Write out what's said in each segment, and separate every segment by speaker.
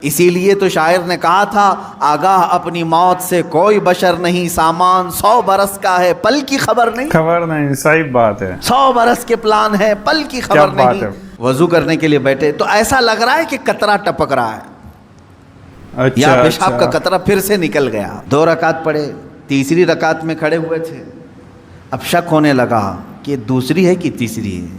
Speaker 1: اسی لیے تو شاعر نے کہا تھا آگاہ اپنی موت سے کوئی بشر نہیں، سامان 100 برس کا ہے پل کی خبر نہیں۔
Speaker 2: صحیح بات ہے،
Speaker 1: 100 برس کے پلان ہے پل کی خبر نہیں۔ وضو کرنے کے لیے بیٹھے تو ایسا لگ رہا ہے کہ قطرہ ٹپک رہا ہے، یا پیشاب کا قطرہ پھر سے نکل گیا۔ 2 رکعت پڑھے، تیسری رکعت میں کھڑے ہوئے تھے، اب شک ہونے لگا کہ دوسری ہے کہ تیسری ہے۔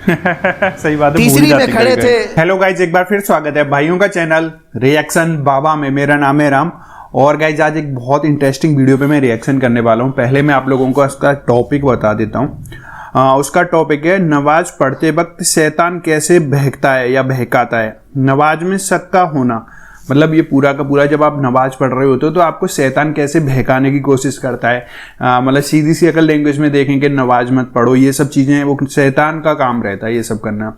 Speaker 2: صحیح بات ہے،
Speaker 1: تیسری میں کھڑے تھے۔
Speaker 2: ہیلو گائز، ایک بار پھر سواگت ہے بھائیوں کا چینل ریئیکشن بابا میں۔ میرا نام ہے رام، اور گائز آج ایک بہت انٹرسٹنگ ویڈیو پہ میں ریئیکشن کرنے والا ہوں۔ پہلے میں آپ لوگوں کو اس کا ٹاپک بتا دیتا ہوں۔ اس کا ٹاپک ہے نماز پڑھتے وقت شیطان کیسے بہکتا ہے یا بہکاتا ہے۔ نماز میں شک کا ہونا، مطلب یہ پورا کا پورا جب آپ نماز پڑھ رہے ہوتے ہو تو آپ کو شیطان کیسے بہکانے کی کوشش کرتا ہے۔ مطلب سیدھی سی عقل لینگویج میں دیکھیں کہ نماز مت پڑھو، یہ سب چیزیں وہ شیطان کا کام رہتا ہے یہ سب کرنا۔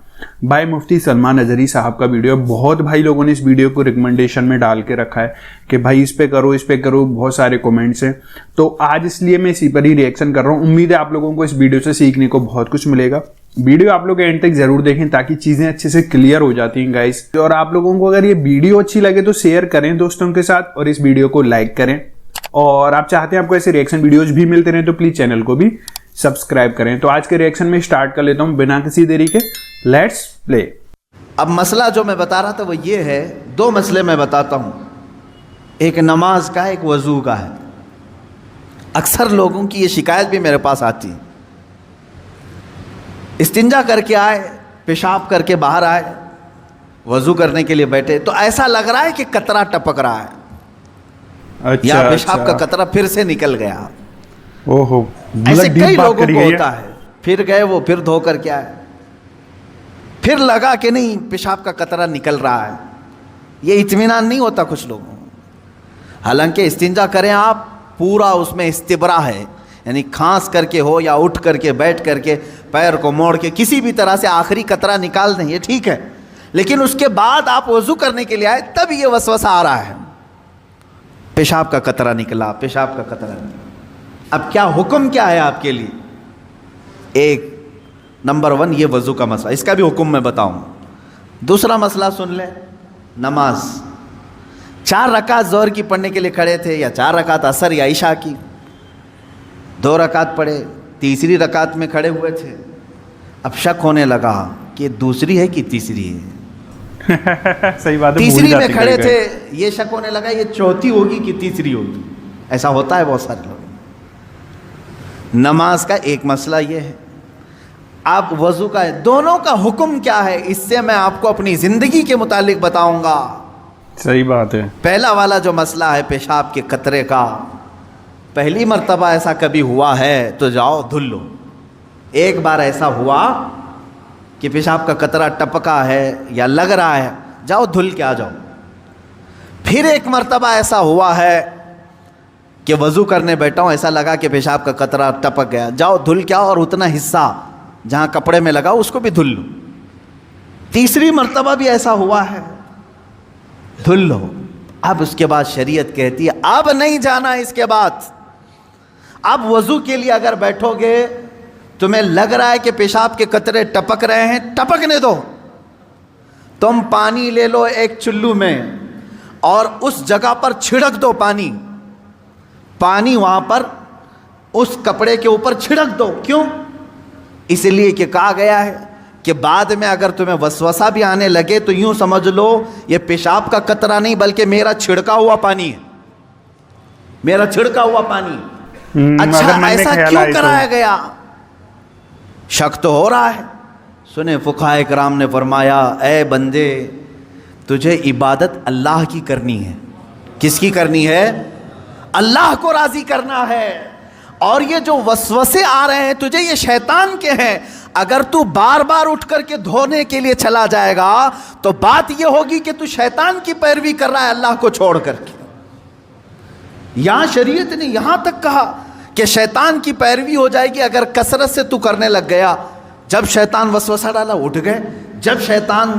Speaker 2: بھائی مفتی سلمان اظہری صاحب کا ویڈیو، بہت بھائی لوگوں نے اس ویڈیو کو ریکمنڈیشن میں ڈال کے رکھا ہے کہ بھائی اس پہ کرو اس پہ کرو، بہت سارے کومنٹس ہیں، تو آج اس لیے میں اسی پر ہی ریئیکشن کر رہا ہوں۔ امید ہے آپ لوگوں کو اس ویڈیو سے سیکھنے کو بہت کچھ ملے گا۔ ویڈیو آپ لوگ اینڈ تک ضرور دیکھیں تاکہ چیزیں اچھے سے کلیئر ہو جاتی ہیں گائز۔ اور آپ لوگوں کو اگر یہ ویڈیو اچھی لگے تو شیئر کریں دوستوں کے ساتھ، اور اس ویڈیو کو لائک کریں، اور آپ چاہتے ہیں آپ کو ایسے ریئیکشن ویڈیوز بھی ملتے رہیں تو پلیز چینل کو بھی سبسکرائب کریں۔ تو آج کے ریئیکشن میں سٹارٹ کر لیتا ہوں بنا کسی دیری کے، لیٹس پلے۔
Speaker 1: اب مسئلہ جو میں بتا رہا تھا وہ یہ ہے، 2 مسئلے میں بتاتا ہوں، ایک نماز کا ایک وضو کا ہے۔ اکثر لوگوں کی یہ شکایت بھی میرے پاس آتی ہے، استنجا کر کے آئے، پیشاب کر کے باہر آئے، وضو کرنے کے لیے بیٹھے تو ایسا لگ رہا ہے کہ قطرہ ٹپک رہا ہے، یا پیشاب کا قطرہ پھر سے نکل گیا۔ ایسے کئی لوگوں کو ہوتا ہے، پھر گئے وہ پھر دھو کر کے آئے، پھر لگا کہ نہیں پیشاب کا قطرہ نکل رہا ہے۔ یہ اطمینان نہیں ہوتا کچھ لوگوں، حالانکہ استنجا کریں آپ پورا اس میں استبرا ہے، یعنی کھانس کر کے ہو یا اٹھ کر کے بیٹھ کر کے پیر کو موڑ کے کسی بھی طرح سے آخری قطرہ نکال دیں، یہ ٹھیک ہے، لیکن اس کے بعد آپ وضو کرنے کے لیے آئے تب یہ وسوسہ آ رہا ہے، پیشاب کا قطرہ نکلا، پیشاب کا قطرہ نکلا۔ اب کیا حکم کیا ہے آپ کے لیے؟ ایک نمبر 1 یہ وضو کا مسئلہ، اس کا بھی حکم میں بتاؤں۔ دوسرا مسئلہ سن لیں، نماز 4 رکعت ظہر کی پڑھنے کے لیے کھڑے تھے، یا 4 رکعت عصر یا عشاء کی، 2 رکعت پڑھے، تیسری رکعت میں کھڑے ہوئے تھے، اب شک ہونے لگا کہ دوسری ہے کہ تیسری ہے۔
Speaker 2: صحیح بات ہے،
Speaker 1: تیسری میں کھڑے تھے، یہ شک ہونے لگا یہ چوتھی ہوگی کہ تیسری ہوگی۔ ایسا ہوتا ہے بہت سارے لوگ۔ نماز کا ایک مسئلہ یہ ہے، اب وضو کا ہے، دونوں کا حکم کیا ہے اس سے میں آپ کو اپنی زندگی کے متعلق بتاؤں گا۔
Speaker 2: صحیح بات ہے۔
Speaker 1: پہلا والا جو مسئلہ ہے پیشاب کے قطرے کا، پہلی مرتبہ ایسا کبھی ہوا ہے تو جاؤ دھل لو۔ ایک بار ایسا ہوا کہ پیشاب کا قطرہ ٹپکا ہے یا لگ رہا ہے، جاؤ دھل کے آ جاؤ۔ پھر ایک مرتبہ ایسا ہوا ہے کہ وضو کرنے بیٹھا ہوں، ایسا لگا کہ پیشاب کا قطرہ ٹپک گیا، جاؤ دھل کے آؤ، اور اتنا حصہ جہاں کپڑے میں لگا اس کو بھی دھل لو۔ تیسری مرتبہ بھی ایسا ہوا ہے، دھل لو۔ اب اس کے بعد شریعت کہتی ہے اب نہیں جانا، اس کے بعد اب وضو کے لیے اگر بیٹھو گے تمہیں لگ رہا ہے کہ پیشاب کے قطرے ٹپک رہے ہیں، ٹپکنے دو۔ تم پانی لے لو ایک چلو میں اور اس جگہ پر چھڑک دو، پانی وہاں پر اس کپڑے کے اوپر چھڑک دو۔ کیوں؟ اس لیے کہ کہا گیا ہے کہ بعد میں اگر تمہیں وسوسہ بھی آنے لگے تو یوں سمجھ لو یہ پیشاب کا قطرہ نہیں بلکہ میرا چھڑکا ہوا پانی ہے، میرا چھڑکا ہوا پانی۔ اچھا ایسا کیوں کرایا گیا؟ شک تو ہو رہا ہے۔ سنیں فقہاء کرام نے فرمایا اے بندے تجھے عبادت اللہ کی کرنی ہے۔ کس کی کرنی ہے؟ اللہ کو راضی کرنا ہے، اور یہ جو وسوسے آ رہے ہیں تجھے یہ شیطان کے ہیں۔ اگر تو بار بار اٹھ کر کے دھونے کے لیے چلا جائے گا تو بات یہ ہوگی کہ تو شیطان کی پیروی کر رہا ہے اللہ کو چھوڑ کر کے۔ یہاں شریعت نے یہاں تک کہا کہ شیطان کی پیروی ہو جائے گی اگر کثرت سے تو کرنے لگ گیا۔ جب شیطان وسوسہ ڈالا اٹھ گئے، جب شیطان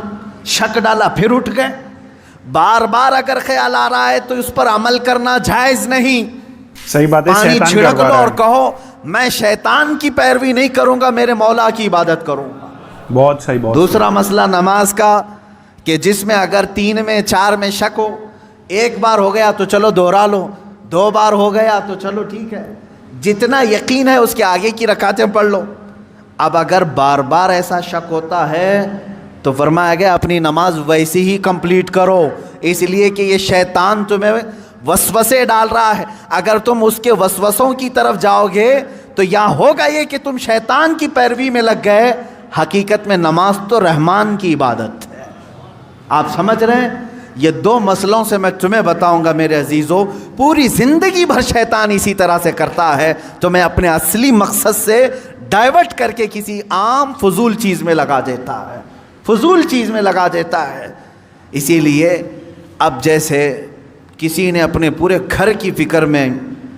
Speaker 1: شک ڈالا پھر اٹھ گئے۔ بار بار اگر خیال آ رہا ہے تو اس پر عمل کرنا جائز نہیں۔
Speaker 2: صحیح بات ہے،
Speaker 1: پانی چھڑک لو اور کہو میں شیطان کی پیروی نہیں کروں گا، میرے مولا کی عبادت کروں گا۔
Speaker 2: بہت صحیح۔ بہت
Speaker 1: دوسرا مسئلہ نماز کا کہ جس میں اگر 3 میں 4 میں شک ہو، ایک بار ہو گیا تو چلو دوہرا لو، 2 بار ہو گیا تو چلو ٹھیک ہے، جتنا یقین ہے اس کے آگے کی رکعتیں پڑھ لو۔ اب اگر بار بار ایسا شک ہوتا ہے تو فرمایا گیا اپنی نماز ویسی ہی کمپلیٹ کرو، اس لیے کہ یہ شیطان تمہیں وسوسے ڈال رہا ہے۔ اگر تم اس کے وسوسوں کی طرف جاؤ گے تو یہاں ہوگا یہ کہ تم شیطان کی پیروی میں لگ گئے۔ حقیقت میں نماز تو رحمان کی عبادت ہے۔ آپ سمجھ رہے ہیں؟ یہ 2 مسئلوں سے میں تمہیں بتاؤں گا میرے عزیزو، پوری زندگی بھر شیطان اسی طرح سے کرتا ہے، تمہیں اپنے اصلی مقصد سے ڈائیورٹ کر کے کسی عام فضول چیز میں لگا دیتا ہے، فضول چیز میں لگا دیتا ہے۔ اسی لیے اب جیسے کسی نے اپنے پورے گھر کی فکر میں،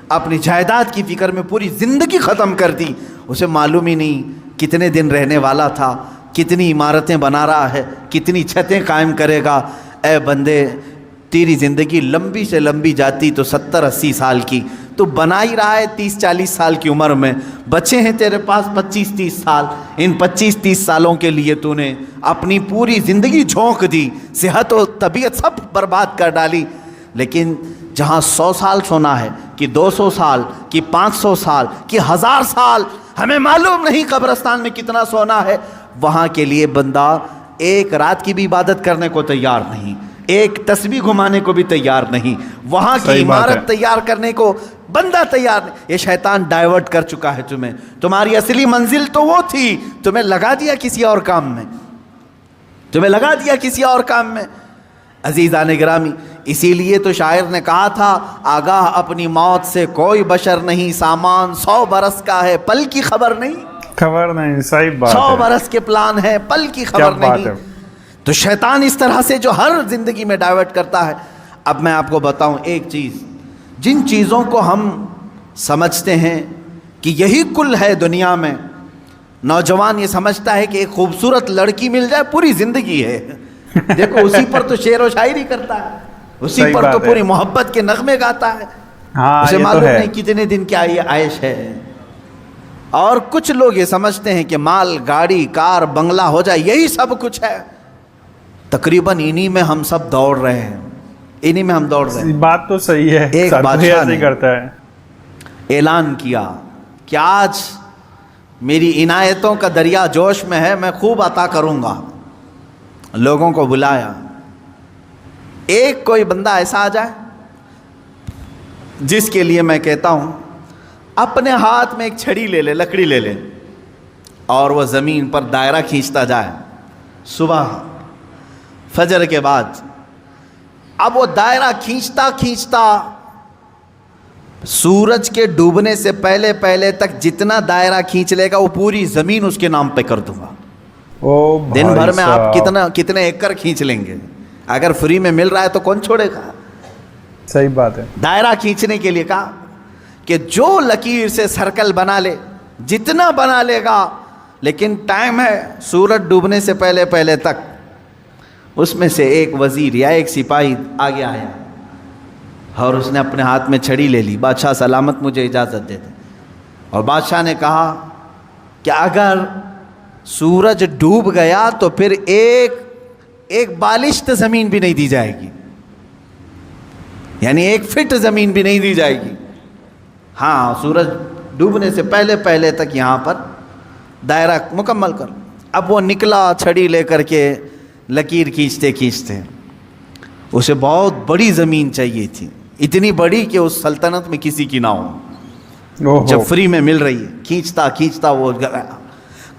Speaker 1: اپنی جائیداد کی فکر میں پوری زندگی ختم کر دی، اسے معلوم ہی نہیں کتنے دن رہنے والا تھا، کتنی عمارتیں بنا رہا ہے، کتنی چھتیں قائم کرے گا۔ اے بندے، تیری زندگی لمبی سے لمبی جاتی تو 70-80 سال کی، تو بنا ہی رہا ہے 30-40 سال کی عمر میں، بچے ہیں تیرے پاس 25-30 سال، ان 25-30 سالوں کے لیے تو نے اپنی پوری زندگی جھونک دی، صحت و طبیعت سب برباد کر ڈالی۔ لیکن جہاں 100 سال سونا ہے کہ 200 سال کہ 500 سال کہ 1000 سال، ہمیں معلوم نہیں قبرستان میں کتنا سونا ہے، وہاں کے لیے بندہ ایک رات کی بھی عبادت کرنے کو تیار نہیں، ایک تسبیح گھمانے کو بھی تیار نہیں، وہاں کی عمارت تیار کرنے کو بندہ تیار نہیں۔ یہ شیطان ڈائیورٹ کر چکا ہے تمہیں، تمہاری اصلی منزل تو وہ تھی، تمہیں لگا دیا کسی اور کام میں، تمہیں لگا دیا کسی اور کام میں۔ عزیزان گرامی، اسی لیے تو شاعر نے کہا تھا، آگاہ اپنی موت سے کوئی بشر نہیں، سامان 100 برس کا ہے، پل کی خبر نہیں،
Speaker 2: خبر نہیں، صحیح بات ہے،
Speaker 1: 100 برس کے پلان ہے، پل کی خبر نہیں۔ تو شیطان اس طرح سے جو ہر زندگی میں ڈائیورٹ کرتا ہے۔ اب میں آپ کو بتاؤں ایک چیز، جن چیزوں کو ہم سمجھتے ہیں کہ یہی کل ہے دنیا میں، نوجوان یہ سمجھتا ہے کہ ایک خوبصورت لڑکی مل جائے پوری زندگی ہے، دیکھو اسی پر تو شعر و شاعری کرتا ہے، اسی پر تو پوری محبت کے نغمے گاتا ہے، اسے معلوم نہیں کتنے دن کیا یہ عائش ہے۔ اور کچھ لوگ یہ سمجھتے ہیں کہ مال، گاڑی، کار، بنگلہ ہو جائے یہی سب کچھ ہے۔ تقریباً انہی میں ہم سب دوڑ رہے ہیں، انہی میں ہم دوڑ رہے ہیں۔
Speaker 2: بات تو صحیح ہے،
Speaker 1: ایک بادشاہ نے
Speaker 2: کرتا ہے،
Speaker 1: اعلان کیا کہ آج میری عنایتوں کا دریا جوش میں ہے، میں خوب عطا کروں گا۔ لوگوں کو بلایا، ایک کوئی بندہ ایسا آ جائے جس کے لیے میں کہتا ہوں اپنے ہاتھ میں ایک چھڑی لے لے، لکڑی لے لے، اور وہ زمین پر دائرہ کھینچتا جائے صبح فجر کے بعد۔ اب وہ دائرہ کھینچتا کھینچتا سورج کے ڈوبنے سے پہلے پہلے تک جتنا دائرہ کھینچ لے گا وہ پوری زمین اس کے نام پہ کر دوں گا۔ دن بھر میں آپ کتنے ایکڑ کھینچ لیں گے؟ اگر فری میں مل رہا ہے تو کون چھوڑے گا؟
Speaker 2: صحیح بات ہے۔
Speaker 1: دائرہ کھینچنے کے لیے کہا کہ جو لکیر سے سرکل بنا لے، جتنا بنا لے گا، لیکن ٹائم ہے سورج ڈوبنے سے پہلے پہلے تک۔ اس میں سے ایک وزیر یا ایک سپاہی آگے آیا اور اس نے اپنے ہاتھ میں چھڑی لے لی، بادشاہ سلامت مجھے اجازت دے دے۔ اور بادشاہ نے کہا کہ اگر سورج ڈوب گیا تو پھر ایک بالشت زمین بھی نہیں دی جائے گی، یعنی 1 فٹ زمین بھی نہیں دی جائے گی۔ ہاں، سورج ڈوبنے سے پہلے پہلے تک یہاں پر دائرہ مکمل کر۔ اب وہ نکلا چھڑی لے کر کے، لکیر کھینچتے کھینچتے، اسے بہت بڑی زمین چاہیے تھی، اتنی بڑی کہ اس سلطنت میں کسی کی نہ ہو، جب فری میں مل رہی ہے۔ کھینچتا کھینچتا وہ گیا،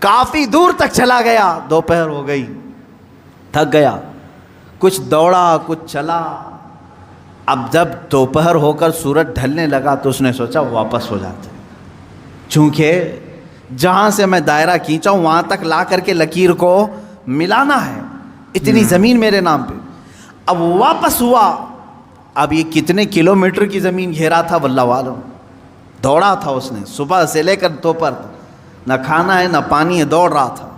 Speaker 1: کافی دور تک چلا گیا، دوپہر ہو گئی، تھک گیا، کچھ دوڑا کچھ چلا۔ اب جب دوپہر ہو کر سورج ڈھلنے لگا تو اس نے سوچا واپس ہو جاتے، چونکہ جہاں سے میں دائرہ کھینچا ہوں وہاں تک لا کر کے لکیر کو ملانا ہے، اتنی زمین میرے نام پہ۔ اب واپس ہوا، اب یہ کتنے کلومیٹر کی زمین گھیرا تھا واللہ عالم، دوڑا تھا اس نے صبح سے لے کر دوپہر، نہ کھانا ہے نہ پانی ہے، دوڑ رہا تھا۔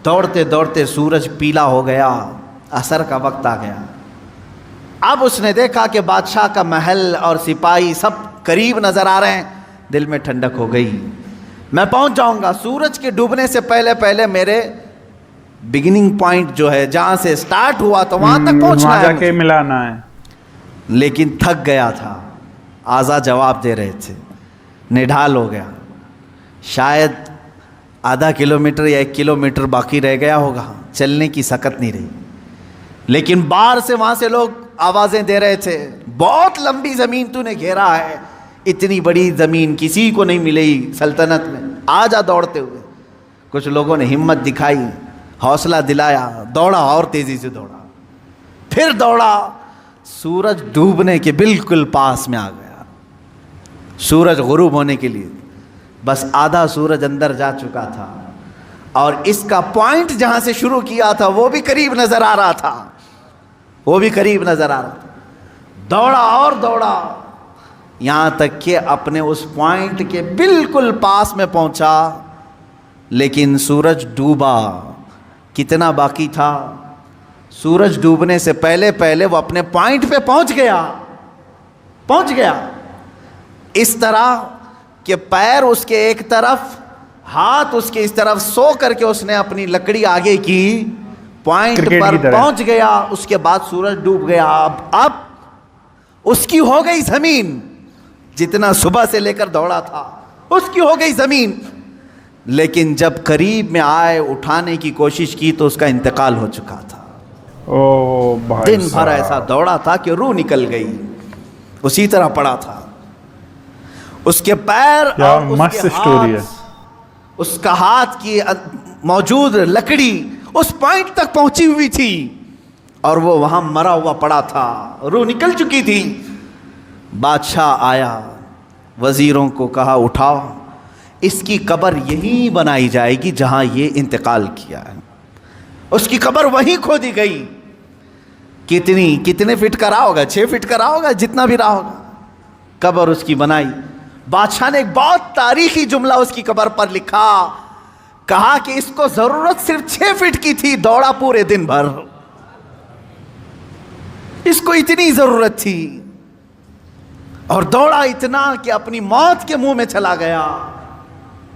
Speaker 1: دوڑتے دوڑتے سورج پیلا ہو گیا، عصر کا وقت آ گیا۔ اب اس نے دیکھا کہ بادشاہ کا محل اور سپاہی سب قریب نظر آ رہے ہیں، دل میں ٹھنڈک ہو گئی، میں پہنچ جاؤں گا، سورج کے ڈوبنے سے پہلے پہلے میرے بگننگ پوائنٹ جو ہے جہاں سے سٹارٹ ہوا تو وہاں تک پہنچنا
Speaker 2: وہاں
Speaker 1: ہے
Speaker 2: جا کے ملانا ہے.
Speaker 1: لیکن تھک گیا تھا. آزاد جواب دے رہے تھے. نڈھال ہو گیا. شاید آدھا کلومیٹر یا 1 کلومیٹر باقی رہ گیا ہوگا, چلنے کی سکت نہیں رہی. لیکن باہر سے وہاں سے لوگ آوازیں دے رہے تھے, بہت لمبی زمین تو نے گھیرا ہے, اتنی بڑی زمین کسی کو نہیں ملی سلطنت میں, آ جا دوڑتے ہوئے. کچھ لوگوں نے ہمت دکھائی, حوصلہ دلایا, دوڑا اور تیزی سے دوڑا. پھر دوڑا, سورج ڈوبنے کے بالکل پاس میں آ گیا. سورج غروب ہونے کے لیے بس آدھا سورج اندر جا چکا تھا, اور اس کا پوائنٹ جہاں سے شروع کیا تھا وہ بھی قریب نظر آ رہا تھا, وہ بھی قریب نظر آ رہا تھا. دوڑا اور دوڑا, یہاں تک کہ اپنے اس پوائنٹ کے بالکل پاس میں پہنچا. لیکن سورج ڈوبا. کتنا باقی تھا؟ سورج ڈوبنے سے پہلے پہلے وہ اپنے پوائنٹ پہ پہنچ گیا. اس طرح کہ پیر اس کے ایک طرف, ہاتھ اس کے اس طرف, سو کر کے اس نے اپنی لکڑی آگے کی, پوائنٹ پر پہنچ گیا. اس کے بعد سورج ڈوب گیا. اب اس کی ہو گئی زمین, جتنا صبح سے لے کر دوڑا تھا اس کی ہو گئی زمین. لیکن جب قریب میں آئے, اٹھانے کی کوشش کی تو اس کا انتقال ہو چکا تھا. دن بھر ایسا دوڑا تھا کہ روح نکل گئی, اسی طرح پڑا تھا. اس کے پیر اور اس کے ہاتھ, اس کا ہاتھ کی موجود لکڑی اس پوائنٹ تک پہنچی ہوئی تھی, اور وہ وہاں مرا ہوا پڑا تھا, روح نکل چکی تھی. بادشاہ آیا, وزیروں کو کہا اٹھاؤ, اس کی قبر یہیں بنائی جائے گی جہاں یہ انتقال کیا ہے. اس کی قبر وہیں کھودی گئی. کتنے فٹ کا رہا ہوگا, 6 فٹ کا رہا ہوگا, جتنا بھی رہا ہوگا. قبر اس کی بنائی. بادشاہ نے ایک بہت تاریخی جملہ اس کی قبر پر لکھا, کہا کہ اس کو ضرورت صرف 6 فٹ کی تھی, دوڑا پورے دن بھر, اس کو اتنی ضرورت تھی, اور دوڑا اتنا کہ اپنی موت کے منہ میں چلا گیا.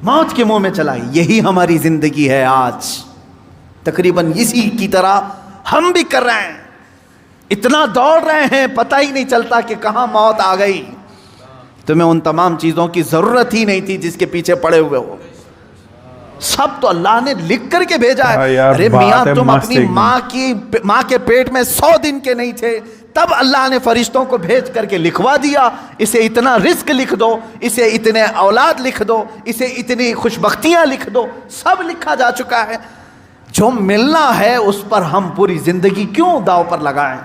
Speaker 1: موت کے منہ میں چلا گیا. یہی ہماری زندگی ہے آج, تقریباً اسی کی طرح ہم بھی کر رہے ہیں. اتنا دوڑ رہے ہیں, پتہ ہی نہیں چلتا کہ کہاں موت آ گئی. تمہیں ان تمام چیزوں کی ضرورت ہی نہیں تھی جس کے پیچھے پڑے ہوئے ہو. سب تو اللہ نے لکھ کر کے بھیجا ہے. ارے میاں, تم اپنی ماں کے پیٹ میں 100 دن کے نہیں تھے, تب اللہ نے فرشتوں کو بھیج کر کے لکھوا دیا, اسے اتنا رزق لکھ دو, اسے اتنے اولاد لکھ دو, اسے اتنی خوشبختیاں لکھ دو. سب لکھا جا چکا ہے. جو ملنا ہے اس پر ہم پوری زندگی کیوں داؤ پر لگائیں؟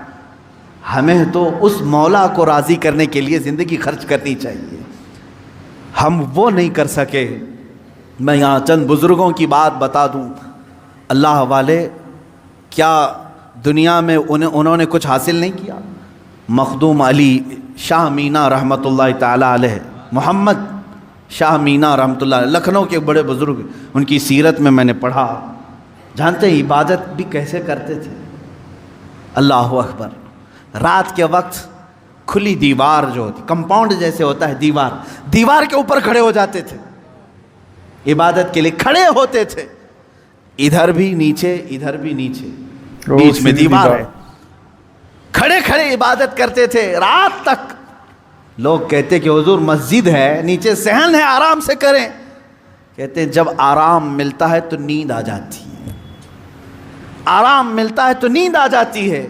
Speaker 1: ہمیں تو اس مولا کو راضی کرنے کے لیے زندگی خرچ کرنی چاہیے. ہم وہ نہیں کر سکے. میں یہاں چند بزرگوں کی بات بتا دوں. اللہ والے کیا دنیا میں انہوں نے کچھ حاصل نہیں کیا؟ مخدوم علی شاہ مینا رحمۃ اللہ تعالی علیہ, محمد شاہ مینا رحمۃ اللہ علیہ, لکھنؤ کے بڑے بزرگ, ان کی سیرت میں نے پڑھا. جانتے ہیں عبادت بھی کیسے کرتے تھے؟ اللہ اکبر. رات کے وقت کھلی دیوار جو ہوتی, کمپاؤنڈ جیسے ہوتا ہے دیوار کے اوپر کھڑے ہو جاتے تھے, عبادت کے لیے کھڑے ہوتے تھے. ادھر بھی نیچے, ادھر بھی نیچے, بیچ میں دیوار ہے. کھڑے کھڑے عبادت کرتے تھے رات تک. لوگ کہتے کہ حضور مسجد ہے, نیچے صحن ہے, آرام سے کریں. کہتے جب آرام ملتا ہے تو نیند آ جاتی ہے, آرام ملتا ہے تو نیند آ جاتی ہے.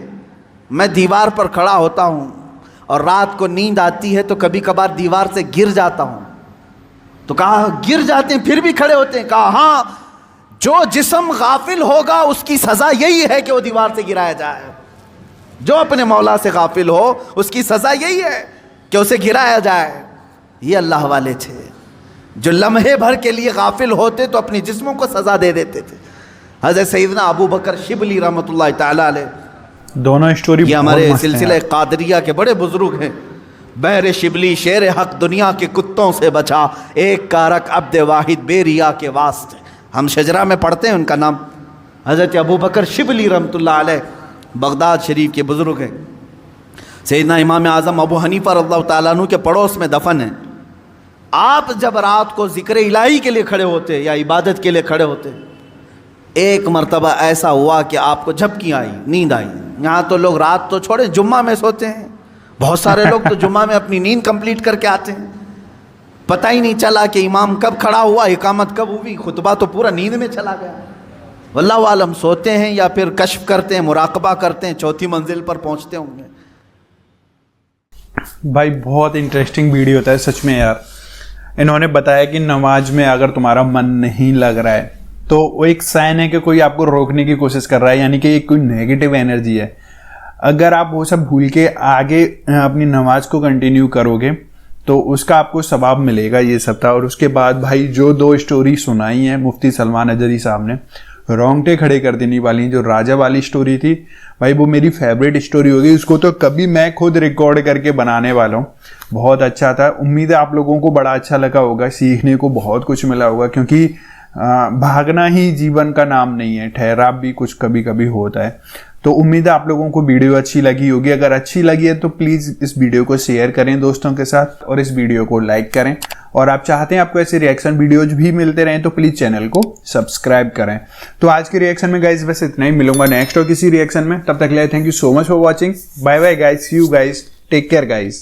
Speaker 1: میں دیوار پر کھڑا ہوتا ہوں اور رات کو نیند آتی ہے تو کبھی کبھار دیوار سے گر جاتا ہوں. تو کہا گر جاتے ہیں پھر بھی کھڑے ہوتے ہیں؟ کہا ہاں, جو جسم غافل ہوگا اس کی سزا یہی ہے کہ وہ دیوار سے گرایا جائے. جو اپنے مولا سے غافل ہو اس کی سزا یہی ہے کہ اسے گرایا جائے. یہ اللہ والے تھے جو لمحے بھر کے لیے غافل ہوتے تو اپنی جسموں کو سزا دے دیتے تھے. حضرت سیدنا ابو بکر شبلی رحمۃ اللہ تعالی علیہ,
Speaker 2: دونوں اسٹوری
Speaker 1: یہ ہمارے سلسلہ قادریہ کے بڑے بزرگ ہیں. بہر شبلی شیر حق دنیا کے کتوں سے بچا, ایک کارک عبد واحد بے ریا کے واسطے. ہم شجرہ میں پڑھتے ہیں ان کا نام. حضرت ابو بکر شبلی رحمۃ اللہ علیہ بغداد شریف کے بزرگ ہیں. سیدنا امام اعظم ابو حنیفہ رضی اللہ تعالیٰ عنہ کے پڑوس میں دفن ہیں. آپ جب رات کو ذکر الہی کے لیے کھڑے ہوتے یا عبادت کے لیے کھڑے ہوتے ایک مرتبہ ایسا ہوا کہ آپ کو جھپکی آئی، نیند آئی. یہاں تو لوگ رات تو چھوڑیں جمعہ میں سوتے ہیں، بہت سارے لوگ تو جمعہ میں اپنی نیند کمپلیٹ کر کے آتے ہیں، پتہ ہی نہیں چلا کہ امام کب کھڑا ہوا، اقامت کب ہوئی، خطبہ تو پورا نیند میں چلا گیا. واللہ عالم سوتے ہیں یا پھر کشف کرتے ہیں، مراقبہ کرتے ہیں، چوتھی منزل پر پہنچتے ہوں گے.
Speaker 2: بھائی بہت انٹرسٹنگ ویڈیو ہوتا ہے سچ میں یار. انہوں نے بتایا کہ نماز میں اگر تمہارا من نہیں لگ رہا ہے تو وہ ایک سائن ہے کہ کوئی آپ کو روکنے کی کوشش کر رہا ہے، یعنی کہ ایک کوئی نیگیٹو انرجی ہے. اگر آپ وہ سب بھول کے آگے اپنی نماز کو کنٹینیو کرو گے تو اس کا آپ کو ثواب ملے گا. یہ سب تھا. اور اس کے بعد بھائی جو 2 اسٹوری سنائی ہیں مفتی سلمان اجری صاحب نے، رونگٹے کھڑے کر دینے والی. جو راجہ والی اسٹوری تھی بھائی وہ میری فیوریٹ اسٹوری ہوگی، اس کو تو کبھی میں خود ریکارڈ کر کے بنانے والا ہوں. بہت اچھا تھا. امید ہے آپ لوگوں کو بڑا اچھا لگا ہوگا، سیکھنے کو بہت کچھ ملا ہوگا، کیونکہ بھاگنا ہی جیون کا نام نہیں ہے، ٹھہراو بھی کچھ کبھی کبھی ہوتا ہے. تو امید ہے آپ لوگوں کو ویڈیو اچھی لگی ہوگی. اگر اچھی لگی ہے تو پلیز اس ویڈیو کو شیئر کریں دوستوں کے ساتھ اور اس ویڈیو کو لائک کریں. اور آپ چاہتے ہیں آپ کو ایسے ریئیکشن ویڈیوز بھی ملتے رہیں تو پلیز چینل کو سبسکرائب کریں. تو آج کے ریئیکشن میں گائز بس اتنا ہی. ملوں گا نیکسٹ اور کسی ریئیکشن میں. تب تک کے لیے thank you so much for watching. Bye bye guys. See you guys. Take care guys.